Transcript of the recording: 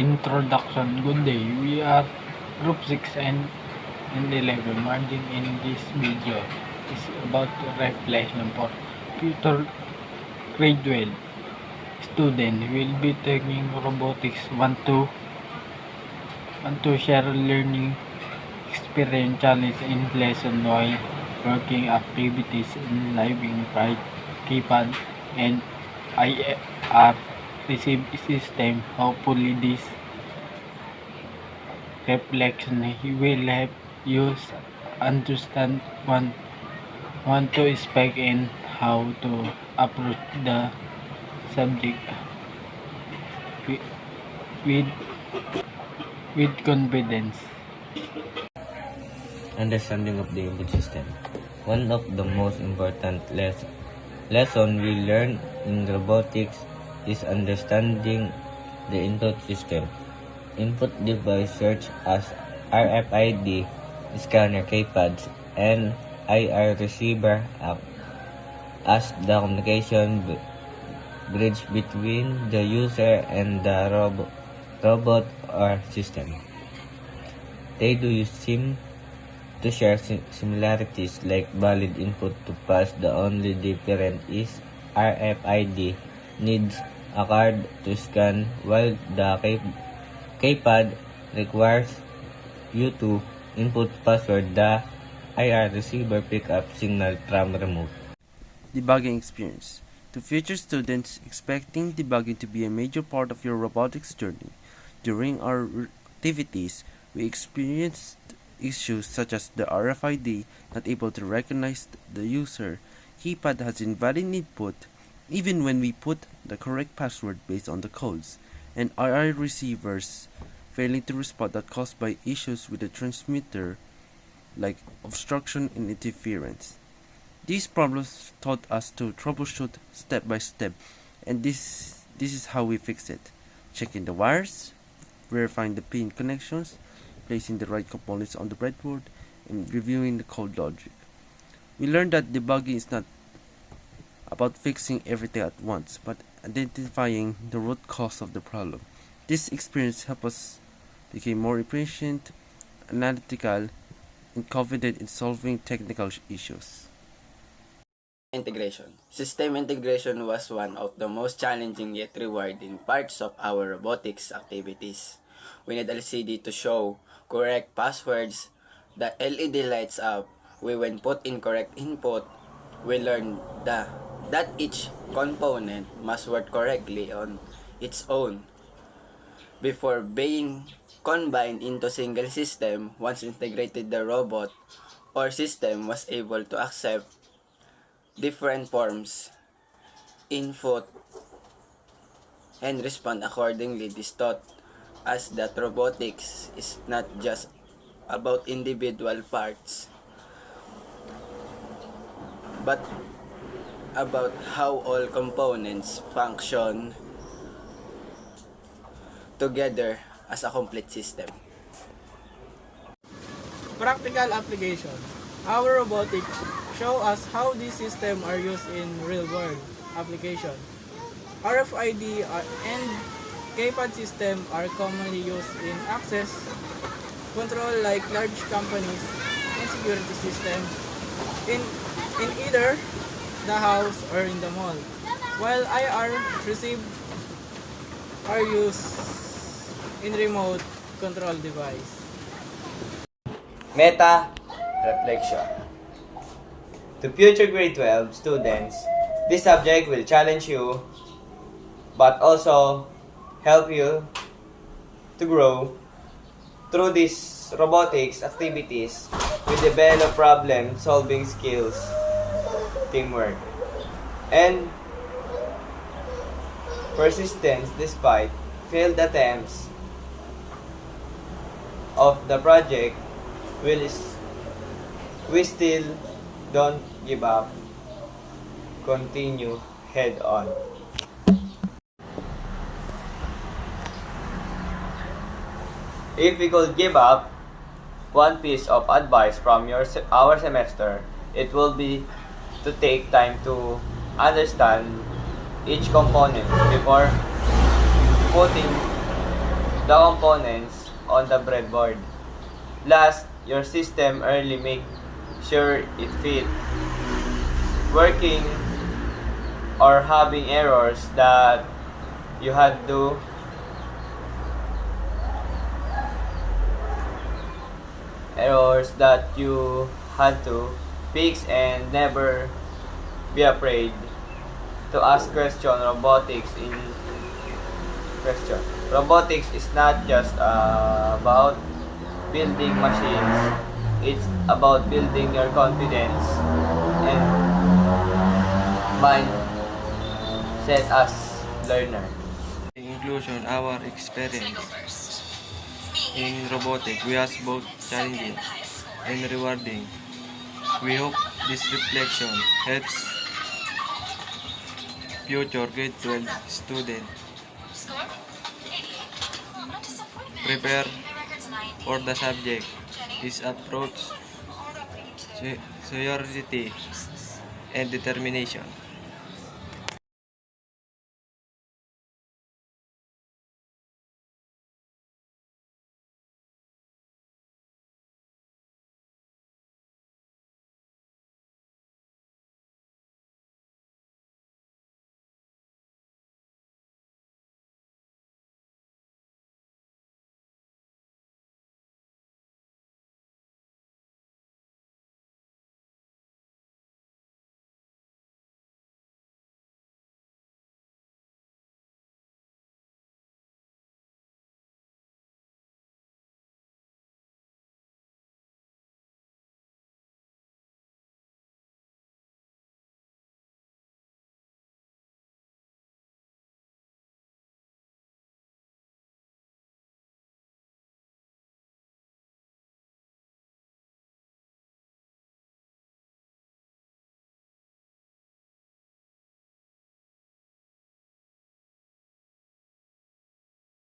Introduction. Good day. We are Group 6 and 11. Margin in this video is about reflection for future grade 12 student. Will be taking robotics. Want to share learning experience challenge in lesson while working activities in living right keypad and IR receive system. Hopefully this reflection will help you understand want to speak and how to approach the subject with with, with confidence. Understanding of the input system. One of the most important lesson we learn in robotics is understanding the input system. Input device such as RFID, scanner keypads, and IR receiver act as the communication bridge between the user and the robot or system. They do seem to share similarities like valid input to pass. The only difference is RFID needs a card to scan while the keypad requires you to input password. The IR receiver pick up signal from remote. Debugging experience. To future students expecting debugging to be a major part of your robotics journey, during our activities, we experienced issues such as the RFID not able to recognize the user, keypad has invalid input even when we put the correct password based on the codes, and IR receivers failing to respond that caused by issues with the transmitter like obstruction and interference. These problems taught us to troubleshoot step by step, and this is how we fix it: checking the wires, verifying the pin connections, placing the right components on the breadboard, and reviewing the code logic. We learned that debugging is not about fixing everything at once, but identifying the root cause of the problem. This experience helped us become more efficient, analytical, and confident in solving technical issues. Integration. System integration was one of the most challenging yet rewarding parts of our robotics activities. We need LCD to show correct passwords. The LED lights up. When put in correct input, we learned that each component must work correctly on its own before being combined into single system. Once integrated, the robot or system was able to accept different forms, input, and respond accordingly. This taught us that robotics is not just about individual parts, but about how all components function together as a complete system. Practical application. Our robotics show us how these systems are used in real-world application. RFID and keypad system are commonly used in access control like large companies and security system in either the house or in the mall, while IR receive are used in remote control device. Meta reflection. To future grade 12 students, this subject will challenge you but also help you to grow. Through these robotics activities, we develop problem-solving skills, teamwork, and persistence despite failed attempts of the project. We still don't give up. Continue head on. If we could give up one piece of advice from our semester, it will be to take time to understand each component before putting the components on the breadboard. Last, your system early make sure it fit. Working or having errors that you had to fix, and never be afraid to ask question. Robotics is not just about building machines. It's about building your confidence and mindset as learner. Inclusion, our experience in robotics, we has both challenging and rewarding. We hope this reflection helps future grade 12 students prepare for the subject. His approach, sincerity, and determination.